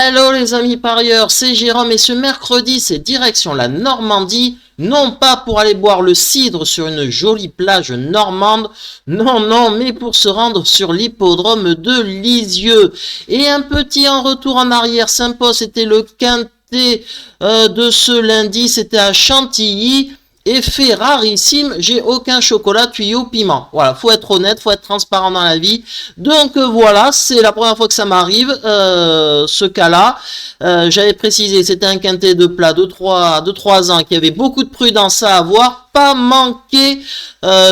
Hello les amis parieurs, c'est Jérôme et ce mercredi c'est direction la Normandie, non pas pour aller boire le cidre sur une jolie plage normande, non, mais pour se rendre sur l'hippodrome de Lisieux. Et un petit en retour en arrière s'impose, c'était le quintet de ce lundi, c'était à Chantilly. Effet rarissime, j'ai aucun chocolat tuyau piment. Voilà, faut être honnête, faut être transparent dans la vie. Donc voilà, c'est la première fois que ça m'arrive, ce cas-là. J'avais précisé, c'était un quintet de plat de 3 ans, qui avait beaucoup de prudence à avoir. Pas manqué,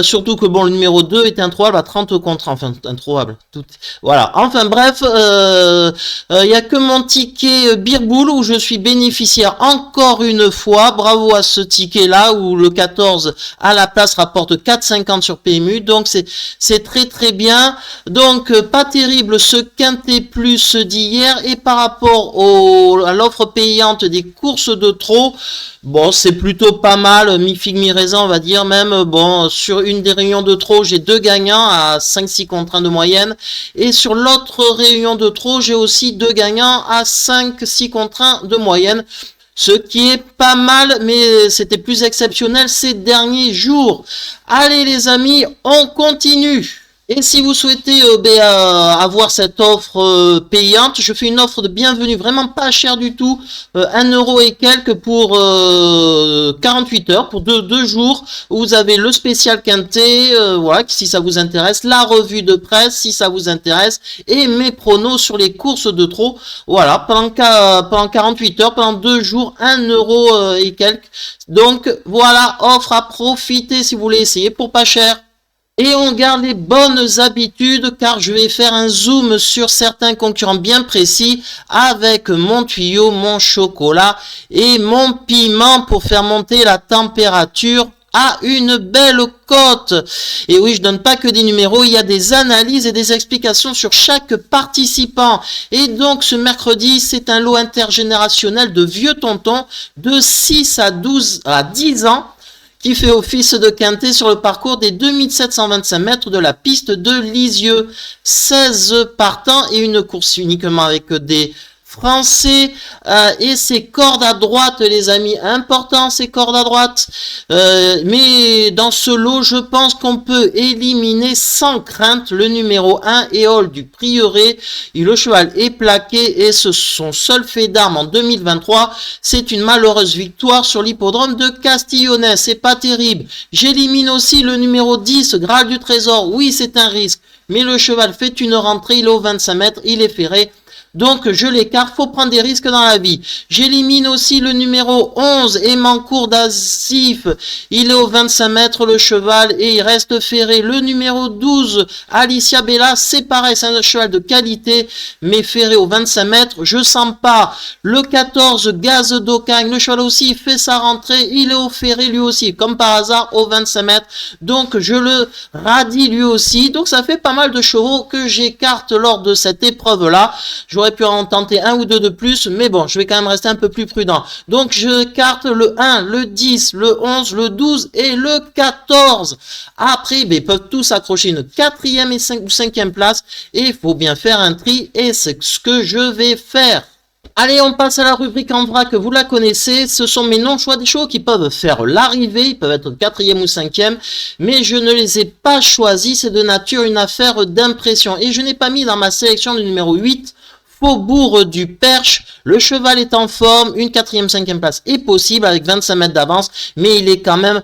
surtout que bon, le numéro 2 est introuvable à 30 contre, enfin introuvable, tout, voilà, enfin bref, il y a que mon ticket Birboul où je suis bénéficiaire encore une fois, bravo à ce ticket là où le 14 à la place rapporte 4,50 sur PMU, donc c'est très bien, donc pas terrible ce quintet plus d'hier, et par rapport à l'offre payante des courses de trot, bon, c'est plutôt pas mal, mi-figue, mi-raisin, on va dire même. Bon, sur une des réunions de trot, j'ai 2 gagnants à 5-6 contre 1 de moyenne. Et sur l'autre réunion de trot, j'ai aussi 2 gagnants à 5-6 contre 1 de moyenne. Ce qui est pas mal, mais c'était plus exceptionnel ces derniers jours. Allez les amis, on continue. Et si vous souhaitez avoir cette offre payante, je fais une offre de bienvenue, vraiment pas cher du tout, 1 euro et quelques pour 48 heures, pour deux jours, où vous avez le spécial quintet, voilà, si ça vous intéresse, la revue de presse, si ça vous intéresse, et mes pronos sur les courses de trot, voilà, pendant 48 heures, pendant 2 jours, 1 euro et quelques. Donc voilà, offre à profiter si vous voulez essayer pour pas cher. Et on garde les bonnes habitudes car je vais faire un zoom sur certains concurrents bien précis avec mon tuyau, mon chocolat et mon piment pour faire monter la température à une belle cote. Et oui, je donne pas que des numéros, il y a des analyses et des explications sur chaque participant. Et donc ce mercredi, c'est un lot intergénérationnel de vieux tontons de 6 à 10 ans. Qui fait office de quintet sur le parcours des 2725 mètres de la piste de Lisieux. 16 partants et une course uniquement avec des Français, et ces cordes à droite les amis, important ces cordes à droite, mais dans ce lot je pense qu'on peut éliminer sans crainte le numéro 1 Éole du Prieuré. Le cheval est plaqué et son seul fait d'arme en 2023 c'est une malheureuse victoire sur l'hippodrome de Castillonnais, c'est pas terrible. J'élimine aussi le numéro 10 Graal du Trésor, oui c'est un risque, mais le cheval fait une rentrée, il est au 25 mètres, il est ferré. Donc je l'écarte, faut prendre des risques dans la vie. J'élimine aussi le numéro 11, Émancourt d'Azif. Il est au 25 mètres le cheval et il reste ferré. Le numéro 12, Alicia Bella, c'est pareil, c'est un cheval de qualité, mais ferré au 25 mètres. Je sens pas. Le 14, Gaz d'Ocagne, le cheval aussi il fait sa rentrée, il est au ferré lui aussi, comme par hasard au 25 mètres. Donc je le radie lui aussi. Donc ça fait pas mal de chevaux que j'écarte lors de cette épreuve-là. J'aurais pu en tenter 1 ou 2 de plus, mais bon, je vais quand même rester un peu plus prudent. Donc, je carte le 1, le 10, le 11, le 12 et le 14. Après, ils peuvent tous accrocher une 4e ou 5e place et il faut bien faire un tri et c'est ce que je vais faire. Allez, on passe à la rubrique en vrac, vous la connaissez, ce sont mes non-choix des chevaux qui peuvent faire l'arrivée, ils peuvent être 4e ou 5e, mais je ne les ai pas choisis, c'est de nature une affaire d'impression. Et je n'ai pas mis dans ma sélection le numéro 8, Faubourg du Perche. Le cheval est en forme, une 4e, 5e place est possible avec 25 mètres d'avance, mais il est quand même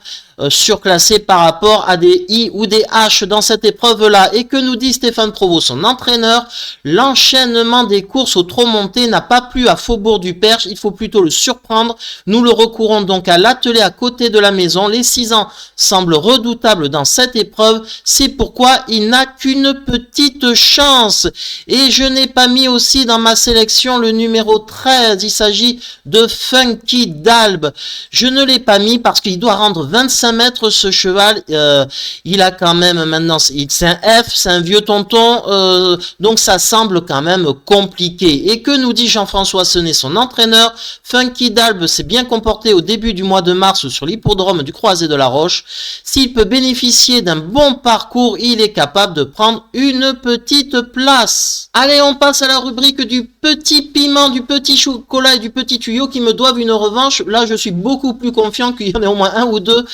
surclassé par rapport à des I ou des H dans cette épreuve-là. Et que nous dit Stéphane Provost, son entraîneur? L'enchaînement des courses au trot monté n'a pas plu à Faubourg du Perche, il faut plutôt le surprendre. Nous le recourons donc à l'attelé à côté de la maison. Les 6 ans semblent redoutables dans cette épreuve, c'est pourquoi il n'a qu'une petite chance. Et je n'ai pas mis aussi dans ma sélection le numéro 13, il s'agit de Funky Dalbe. Je ne l'ai pas mis parce qu'il doit rendre 25 mètres ce cheval, il a quand même maintenant, c'est un F, c'est un vieux tonton, donc ça semble quand même compliqué. Et que nous dit Jean-François Senet, son entraîneur? Funky Dalbe s'est bien comporté au début du mois de mars sur l'hippodrome du Croisé de la Roche. S'il peut bénéficier d'un bon parcours, il est capable de prendre une petite place. Allez, on passe à la rubrique du petit piment, du petit chocolat et du petit tuyau qui me doivent une revanche. Là, je suis beaucoup plus confiant qu'il y en ait au moins un ou deux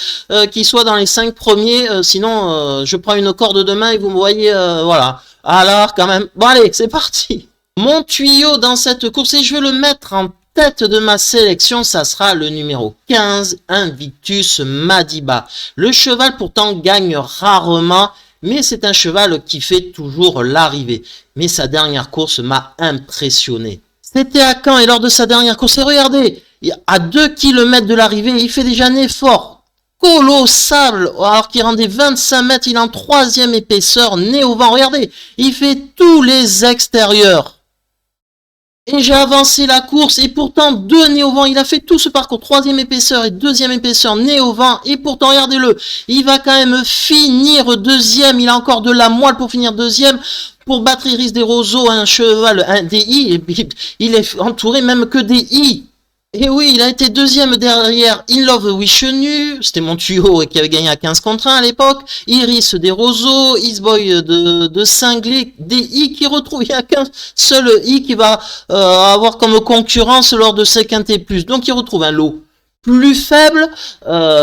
qui soient dans les 5 premiers. Sinon, je prends une corde de main et vous me voyez, voilà. Alors, quand même. Bon, allez, c'est parti. Mon tuyau dans cette course, et je vais le mettre en tête de ma sélection, ça sera le numéro 15, Invictus Madiba. Le cheval pourtant gagne rarement, mais c'est un cheval qui fait toujours l'arrivée. Mais sa dernière course m'a impressionné. C'était à Caen et lors de sa dernière course, et regardez, à 2 km de l'arrivée, il fait déjà un effort colossal, alors qu'il rendait 25 mètres, il est en 3e épaisseur, nez au vent. Regardez, il fait tous les extérieurs. Et j'ai avancé la course, et pourtant, 2 nez au vent, il a fait tout ce parcours, 3e épaisseur et 2e épaisseur, nez au vent, et pourtant, regardez-le, il va quand même finir 2e, il a encore de la moelle pour finir 2e, pour battre Iris des Roseaux, un cheval, un DI, et puis, il est entouré même que des I. Et oui, il a été 2e derrière In Love Wishenu, c'était mon tuyau et qui avait gagné à 15 contre 1 à l'époque, Iris des Roseaux, Isboy de Cinglé, des I qui retrouvent, il n'y a qu'un seul I qui va avoir comme concurrence lors de ces quintés plus, donc il retrouve un lot plus faible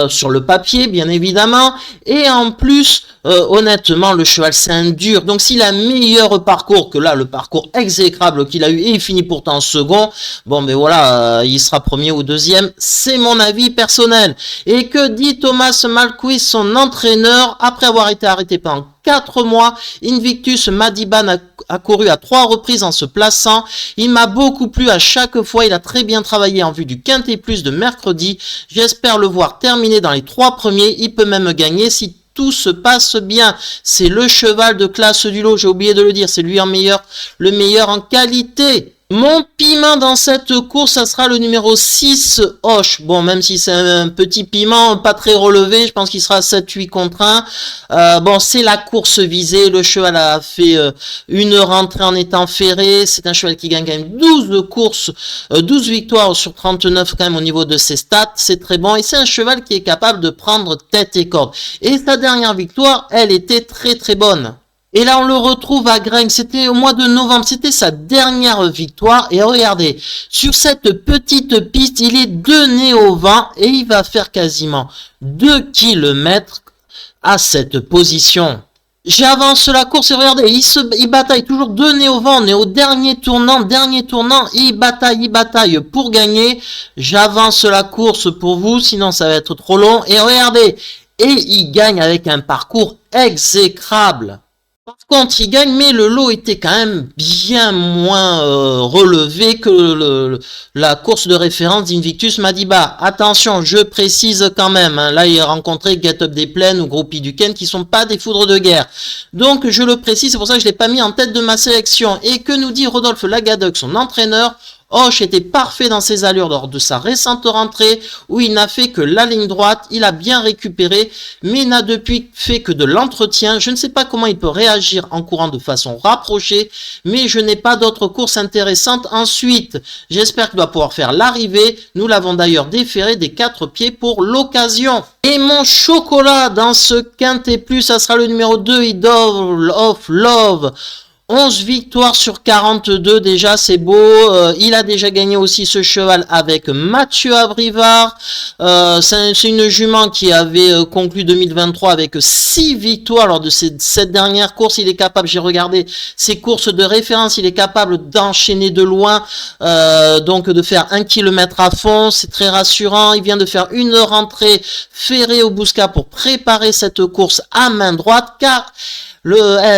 sur le papier bien évidemment, et en plus honnêtement le cheval c'est un dur, donc s'il a meilleur parcours que là, le parcours exécrable qu'il a eu, et il finit pourtant second, bon ben voilà, il sera premier ou 2e, c'est mon avis personnel. Et que dit Thomas Malquis, son entraîneur, après avoir été arrêté pendant 4 mois, Invictus Madiba a couru à 3 reprises en se plaçant. Il m'a beaucoup plu à chaque fois. Il a très bien travaillé en vue du Quintet Plus de mercredi. J'espère le voir terminer dans les 3 premiers. Il peut même gagner si tout se passe bien. C'est le cheval de classe du lot. J'ai oublié de le dire. C'est lui le meilleur en qualité. Mon piment dans cette course, ça sera le numéro 6, Hoche. Bon, même si c'est un petit piment, pas très relevé, je pense qu'il sera 7-8 contre 1. Bon, c'est la course visée. Le cheval a fait une rentrée en étant ferré. C'est un cheval qui gagne quand même 12 courses, 12 victoires sur 39 quand même au niveau de ses stats. C'est très bon. Et c'est un cheval qui est capable de prendre tête et corde. Et sa dernière victoire, elle était très très bonne. Et là, on le retrouve à Graigne. C'était au mois de novembre. C'était sa dernière victoire. Et regardez, sur cette petite piste, il est 2 nez au vent et il va faire quasiment 2 km à cette position. J'avance la course et regardez, il bataille toujours 2 nez au vent. On est au dernier tournant, il bataille pour gagner. J'avance la course pour vous, sinon ça va être trop long. Et regardez, et il gagne avec un parcours exécrable. Par contre, il gagne, mais le lot était quand même bien moins relevé que la course de référence d'Invictus Madiba. Attention, je précise quand même, hein, là il a rencontré Get Up des Plaines ou Groupie du Ken qui sont pas des foudres de guerre. Donc je le précise, c'est pour ça que je l'ai pas mis en tête de ma sélection. Et que nous dit Rodolphe Lagadec, son entraîneur? Hoche était parfait dans ses allures lors de sa récente rentrée où il n'a fait que la ligne droite, il a bien récupéré mais n'a depuis fait que de l'entretien. Je ne sais pas comment il peut réagir en courant de façon rapprochée, mais je n'ai pas d'autres courses intéressantes ensuite. J'espère qu'il va pouvoir faire l'arrivée, nous l'avons d'ailleurs déféré des 4 pieds pour l'occasion. Et mon chocolat dans ce quintet plus, ça sera le numéro 2, Idol of Love. 11 victoires sur 42, déjà c'est beau. Il a déjà gagné aussi ce cheval avec Mathieu Abrivard. C'est une jument qui avait conclu 2023 avec 6 victoires lors de cette dernière course. Il est capable, j'ai regardé ses courses de référence, il est capable d'enchaîner de loin, donc de faire 1 km à fond. C'est très rassurant. Il vient de faire une rentrée ferrée au Bouscat pour préparer cette course à main droite, car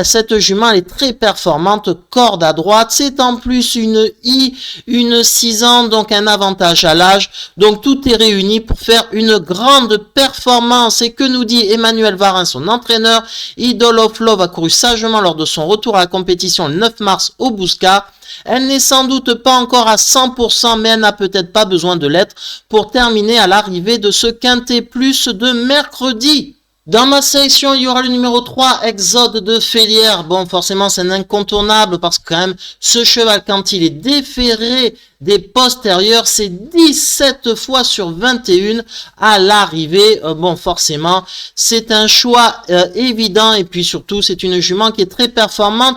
cette jument est très performante, corde à droite, c'est en plus une 6 ans, donc un avantage à l'âge, donc tout est réuni pour faire une grande performance. Et que nous dit Emmanuel Varin, son entraîneur? Idol of Love a couru sagement lors de son retour à la compétition le 9 mars au Bouscat. Elle n'est sans doute pas encore à 100%, mais elle n'a peut-être pas besoin de l'être pour terminer à l'arrivée de ce quintet plus de mercredi. Dans ma sélection, il y aura le numéro 3, Exode de Félière. Bon, forcément, c'est un incontournable parce que quand même, ce cheval, quand il est déféré des postérieurs, c'est 17 fois sur 21 à l'arrivée. Bon, forcément, c'est un choix évident et puis surtout, c'est une jument qui est très performante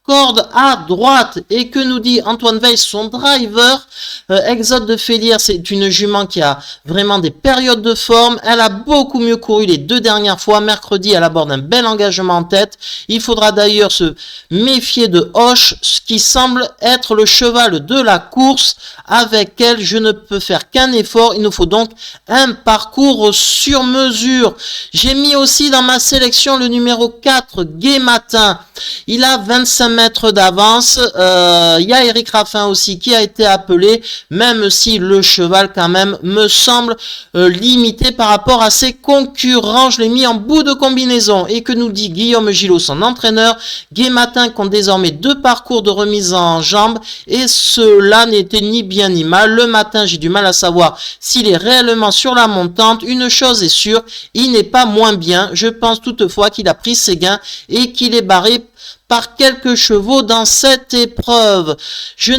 corde à droite. Et que nous dit Antoine Weiss, son driver? Exode de Félière, c'est une jument qui a vraiment des périodes de forme. Elle a beaucoup mieux couru les 2 dernières fois. Mercredi, elle aborde un bel engagement en tête. Il faudra d'ailleurs se méfier de Hoche, ce qui semble être le cheval de la course. Avec elle, je ne peux faire qu'un effort. Il nous faut donc un parcours sur mesure. J'ai mis aussi dans ma sélection le numéro 4, Gai Matin. Il a 25 mètres d'avance. Il y a Eric Raffin aussi qui a été appelé, même si le cheval quand même me semble limité par rapport à ses concurrents. Je l'ai mis en bout de combinaison. Et que nous dit Guillaume Gillot, son entraîneur? Gai Matin compte désormais 2 parcours de remise en jambe et cela n'était ni bien ni mal. Le matin, j'ai du mal à savoir s'il est réellement sur la montante. Une chose est sûre, il n'est pas moins bien. Je pense toutefois qu'il a pris ses gains et qu'il est barré par quelques chevaux dans cette épreuve. J'ai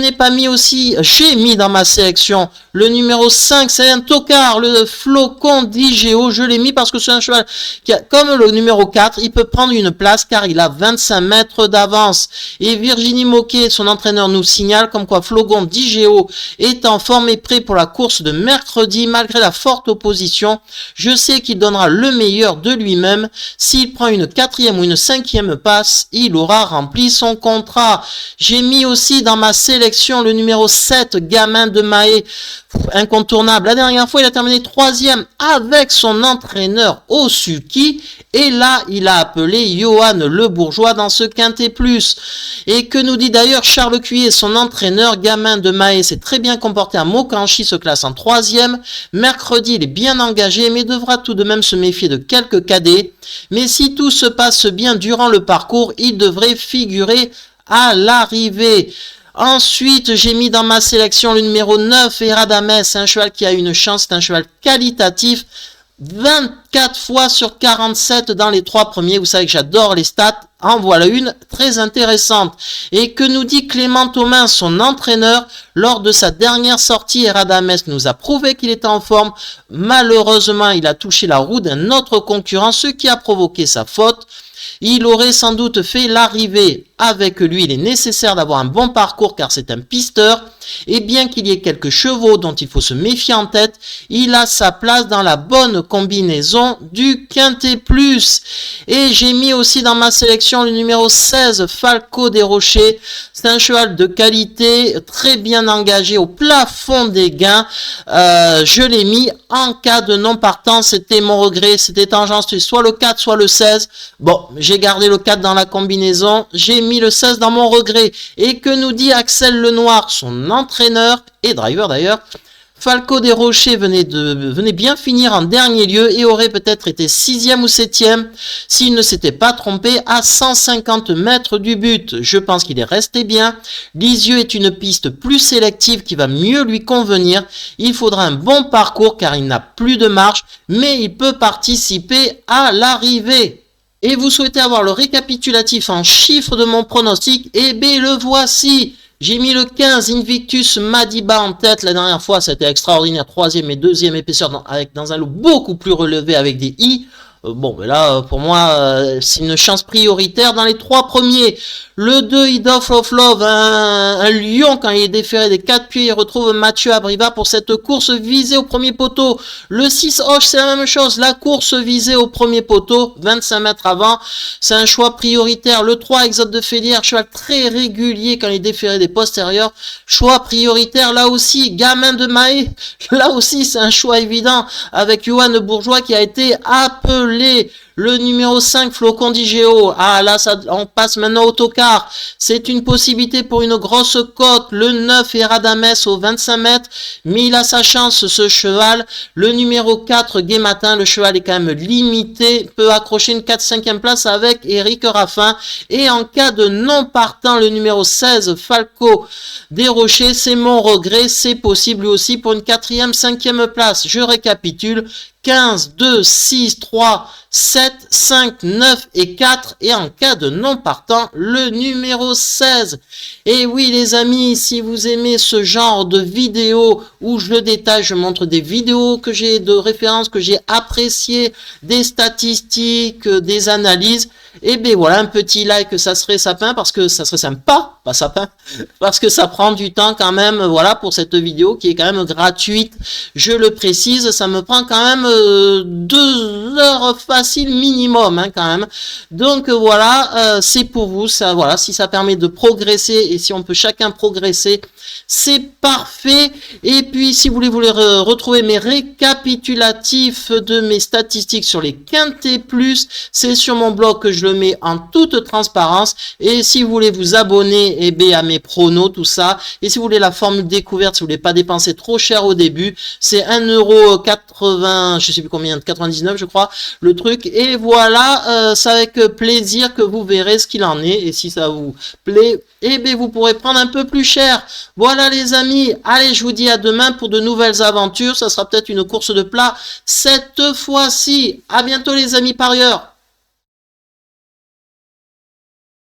mis dans ma sélection le numéro 5, c'est un tocard, le Flocon d'Igéo. Je l'ai mis parce que c'est un cheval qui a, comme le numéro 4, il peut prendre une place car il a 25 mètres d'avance. Et Virginie Moquet, son entraîneur, nous signale comme quoi Flocon d'Igéo est en forme et prêt pour la course de mercredi malgré la forte opposition. Je sais qu'il donnera le meilleur de lui-même. S'il prend une 4e ou une 5e passe, il aura rempli son contrat. J'ai mis aussi dans ma sélection le numéro 7, Gamin de Mahé, incontournable. La dernière fois, il a terminé 3e avec son entraîneur Osuki. Et là, il a appelé Johan Le Bourgeois dans ce Quintet Plus. Et que nous dit d'ailleurs Charles Cuillet, son entraîneur? Gamin de Mahé s'est très bien comporté à Mokanchi, se classe en 3e. Mercredi, il est bien engagé, mais devra tout de même se méfier de quelques cadets. Mais si tout se passe bien durant le parcours, il devrait figurer à l'arrivée. Ensuite, j'ai mis dans ma sélection le numéro 9, Eradames. C'est un cheval qui a une chance, c'est un cheval qualitatif. 24 fois sur 47 dans les 3 premiers. Vous savez que j'adore les stats. En voilà une très intéressante. Et que nous dit Clément Thomas, son entraîneur? Lors de sa dernière sortie, Eradames nous a prouvé qu'il était en forme. Malheureusement, il a touché la roue d'un autre concurrent, ce qui a provoqué sa faute. Il aurait sans doute fait l'arrivée avec lui. Il est nécessaire d'avoir un bon parcours car c'est un pisteur. Et bien qu'il y ait quelques chevaux dont il faut se méfier en tête, il a sa place dans la bonne combinaison du Quintet Plus. Et j'ai mis aussi dans ma sélection le numéro 16, Falco des Rochers. C'est un cheval de qualité, très bien engagé au plafond des gains. Je l'ai mis en cas de non partant. C'était mon regret. C'était tangence, soit le 4, soit le 16. Bon, j'ai gardé le 4 dans la combinaison. J'ai mis le 16 dans mon regret. Et que nous dit Axel Lenoir, son entraîneur et driver d'ailleurs? Falco des Rochers venait bien finir en dernier lieu et aurait peut-être été 6e ou 7e s'il ne s'était pas trompé à 150 mètres du but. Je pense qu'il est resté bien. Lisieux est une piste plus sélective qui va mieux lui convenir. Il faudra un bon parcours car il n'a plus de marche, mais il peut participer à l'arrivée. Et vous souhaitez avoir le récapitulatif en chiffres de mon pronostic? Eh bien, le voici. J'ai mis le 15, Invictus Madiba en tête. La dernière fois, c'était extraordinaire. 3e et 2e épaisseur dans un lot beaucoup plus relevé avec des I. Bon, mais là, pour moi, c'est une chance prioritaire dans les 3 premiers. Le 2, Idof of Love, un lion, quand il est déféré des 4 pieds, il retrouve Mathieu Abriva pour cette course visée au premier poteau. Le 6, Hoche, c'est la même chose. La course visée au premier poteau, 25 mètres avant. C'est un choix prioritaire. Le 3, Exode de Félière, cheval très régulier quand il est déféré des postérieurs. Choix prioritaire, là aussi. Gamin de Mahé, là aussi, c'est un choix évident avec Johan Le Bourgeois qui a été appelé. Le numéro 5, Flocon d'Igéo. Ah là, on passe maintenant au tocard. C'est une possibilité pour une grosse cote. Le 9, Eradames au 25 mètres. Mais il a sa chance, ce cheval. Le numéro 4, Gai Matin. Le cheval est quand même limité. Peut accrocher une 4-5e place avec Eric Raffin. Et en cas de non partant, le numéro 16, Falco des Rochers. C'est mon regret. C'est possible lui aussi pour une 4e, 5e place. Je récapitule. 15, 2, 6, 3, 7, 7, 5, 9 et 4. Et en cas de non partant, le numéro 16. Et oui les amis, si vous aimez ce genre de vidéos où je le détaille, je montre des vidéos que j'ai de référence, que j'ai appréciées, des statistiques, des analyses, et bien voilà, un petit like, ça serait sapin, parce que ça serait sympa, pas sapin, parce que ça prend du temps quand même, voilà, pour cette vidéo qui est quand même gratuite, je le précise, ça me prend quand même 2 heures facile minimum, hein, quand même. Donc voilà, c'est pour vous, ça, voilà, si ça permet de progresser, et si on peut chacun progresser, c'est parfait. Et puis si vous voulez retrouver mes récapitulatifs de mes statistiques sur les quintés plus, c'est sur mon blog que je le mets en toute transparence. Et si vous voulez vous abonner, eh bien, à mes pronos, tout ça, et si vous voulez la formule découverte, si vous voulez pas dépenser trop cher au début, c'est 1,80 €, je sais plus combien, 99 je crois, le truc. Et voilà, c'est avec plaisir que vous verrez ce qu'il en est. Et si ça vous plaît, eh bien, vous pourrez prendre un peu plus cher. Voilà les amis, allez, je vous dis à demain pour de nouvelles aventures. Ça sera peut-être une course de plat cette fois-ci. À bientôt les amis parieurs.